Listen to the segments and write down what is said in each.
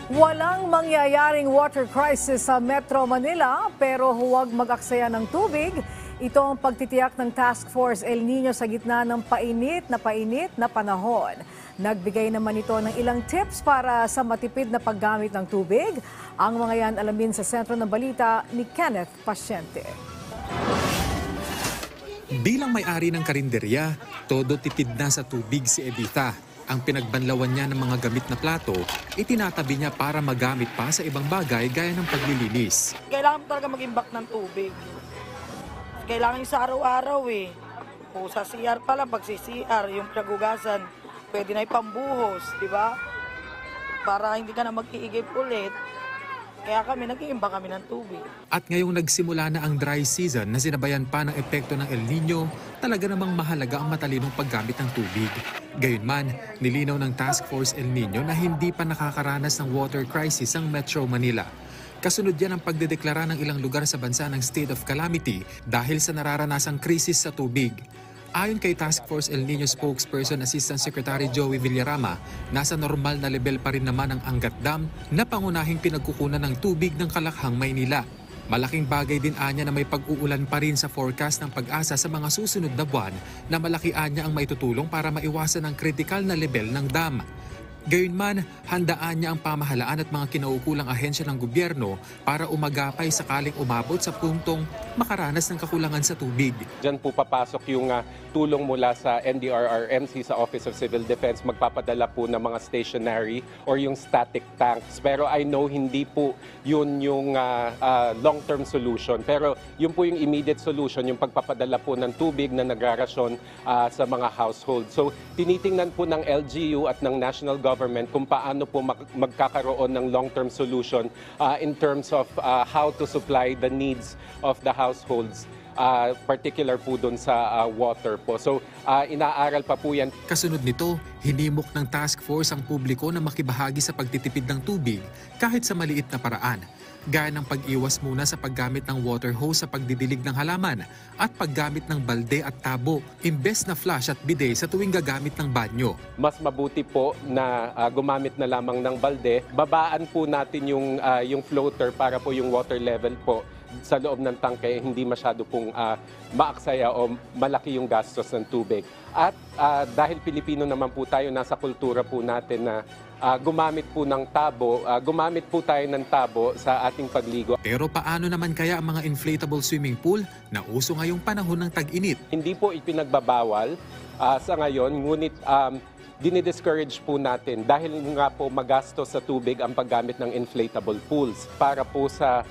Walang mangyayaring water crisis sa Metro Manila pero huwag mag-aksaya ng tubig. Ito ang pagtitiyak ng Task Force El Nino sa gitna ng painit na panahon. Nagbigay naman ito ng ilang tips para sa matipid na paggamit ng tubig. Ang mga yan alamin sa sentro ng balita ni Kenneth Pasyente. Bilang may-ari ng karinderya, todo tipid na sa tubig si Editha. Ang pinagbanlawan niya ng mga gamit na plato, itinatabi niya para magamit pa sa ibang bagay gaya ng paglilinis. Kailangan talaga mag-imbak ng tubig. Kailangan yung sa araw-araw eh. O sa CR pa lang, pag si CR, yung pinagugasan, pwede na ipambuhos, di ba? Para hindi ka na mag-iigib ulit. Kaya nag-iimbak kami ng tubig. At ngayong nagsimula na ang dry season na sinabayan pa ng epekto ng El Nino, talaga namang mahalaga ang matalinong paggamit ng tubig. Gayunman, nilinaw ng Task Force El Nino na hindi pa nakakaranas ng water crisis ang Metro Manila. Kasunod yan ang pagdedeklara ng ilang lugar sa bansa ng state of calamity dahil sa nararanasang krisis sa tubig. Ayon kay Task Force El Nino spokesperson Assistant Secretary Joey Villarama, nasa normal na level pa rin naman ang Angat Dam na pangunahing pinagkukunan ng tubig ng Kalakhang, Maynila. Malaking bagay din anya na may pag-uulan pa rin sa forecast ng Pag-asa sa mga susunod na buwan na malaki anya ang maitutulong para maiwasan ang kritikal na level ng dam. Gayunman, handaan niya ang pamahalaan at mga kinaukulang ahensya ng gobyerno para umagapay sakaling umabot sa puntong makaranas ng kakulangan sa tubig. Diyan po papasok yung tulong mula sa NDRRMC sa Office of Civil Defense. Magpapadala po ng mga stationary or yung static tanks. Pero I know hindi po yun yung long-term solution. Pero yun po yung immediate solution, yung pagpapadala po ng tubig na nagrarasyon sa mga household. So tinitingnan po ng LGU at ng National Government kung paano po magkakaroon ng long-term solution in terms of how to supply the needs of the households, particular po dun sa water po. So inaaral pa po yan. Kasunod nito, hinimok ng task force ang publiko na makibahagi sa pagtitipid ng tubig kahit sa maliit na paraan. Gaya ng pag-iwas muna sa paggamit ng water hose sa pagdidilig ng halaman at paggamit ng balde at tabo imbes na flush at bidet sa tuwing gagamit ng banyo. Mas mabuti po na gumamit na lamang ng balde. Babaan po natin yung floater para po yung water level po sa loob ng tangke hindi masyado pong maaksaya o malaki yung gastos ng tubig. At dahil Pilipino naman po tayo, nasa kultura po natin na gumamit po ng tabo, gumamit po tayo ng tabo sa ating pagligo. Pero paano naman kaya ang mga inflatable swimming pool na uso ngayong panahon ng tag-init? Hindi po ipinagbabawal sa ngayon, ngunit dinidiscourage po natin dahil nga po magastos sa tubig ang paggamit ng inflatable pools para po sa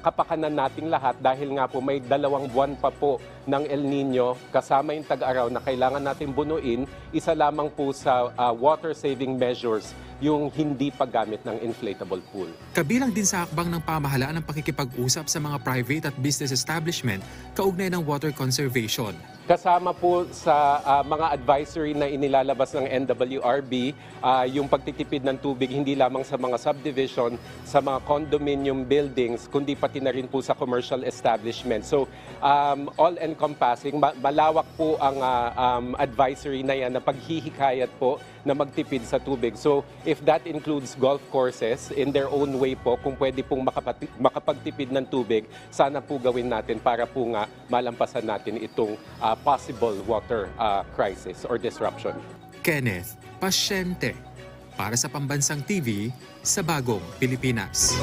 kapakanan nating lahat dahil nga po may 2 buwan pa po ng El Nino kasama yung tag-araw na kailangan natin bunuin, isa lamang po sa water saving measures yung hindi paggamit ng inflatable pool. Kabilang din sa hakbang ng pamahalaan ang pakikipag-usap sa mga private at business establishment kaugnay ng water conservation. Kasama po sa mga advisory na inilalabas ng NWRB, yung pagtitipid ng tubig hindi lamang sa mga subdivision, sa mga condominium buildings, kundi pati na rin po sa commercial establishment. So all-encompassing, malawak po ang advisory na yan na paghihikayat po na magtipid sa tubig. So if that includes golf courses in their own way po, kung pwede pong makapagtipid ng tubig, sana po gawin natin para po nga malampasan natin itong possible water crisis or disruption. Kenneth Pasyente para sa Pambansang TV sa Bagong Pilipinas.